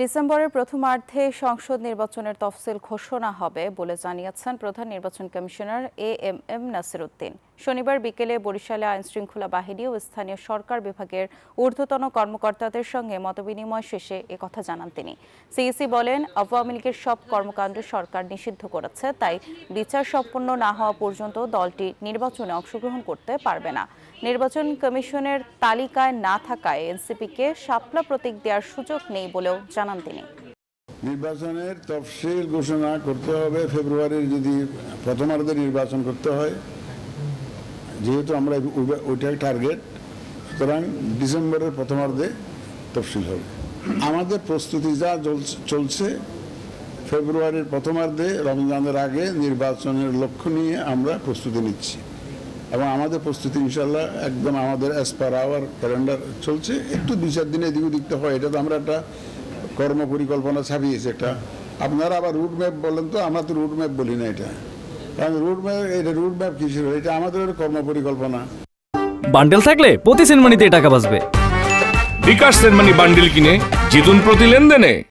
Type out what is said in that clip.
ডিসেম্বরের প্রথমার্ধে সংসদ নির্বাচনের তফসিল ঘোষণা হবে বলে জানিয়েছেন প্রধান নির্বাচন কমিশনার এএমএম নাসির উদ্দিন। শনিবার বিকেলে বরিশালে আইনশৃঙ্খলা বাহিনী ও স্থানীয় সরকার বিভাগের ঊর্ধ্বতন কর্মকর্তাদের সঙ্গে মতবিনিময় শেষে একথা জানান তিনি। সিইসি বলেন, আওয়ামী লীগের সব কর্মকাণ্ড সরকার নিষিদ্ধ করেছে, তাই বিচার সম্পন্ন না হওয়া পর্যন্ত দলটি নির্বাচনে অংশগ্রহণ করতে পারবে না। নির্বাচন কমিশনের তালিকায় না থাকায় এনসিপিকে শাপলা প্রতীক দেওয়ার সুযোগ নেই বলেও জানান তিনি। নির্বাচনের তফসিল ঘোষণা করতে হবে ফেব্রুয়ারির, যদি প্রথমার্ধে নির্বাচন করতে হয়, যেহেতু আমরা ওইটাই টার্গেট, সুতরাং ডিসেম্বরের প্রথমার্ধে তফসিল হবে। আমাদের প্রস্তুতি যা চলছে, ফেব্রুয়ারির প্রথমার্ধে রমজানের আগে নির্বাচনের লক্ষ্য নিয়ে আমরা প্রস্তুতি নিচ্ছি এবং আমাদের প্রস্তুতি ইনশাল্লাহ একদম আমাদের অ্যাজ পার আওয়ার ক্যালেন্ডার চলছে। একটু 2-4 দিনে এদিক ওদিকতে হয়, এটা তো আমরা একটা কর্ম পরিকল্পনা ছাপিয়েছি একটা। আপনারা আবার রুট ম্যাপ বলেন, তো আমরা তো রুট ম্যাপ বলি না এটা, কারণ রুট ম্যাপ কিসের, এটা আমাদের কর্ম পরিকল্পনা। বান্ডেল থাকলে প্রতি সেনমানিতে টাকা বাঁচবে। বিকাশ সেনমানি বান্ডেল কিনে জিতুন প্রতি লেনদেনে।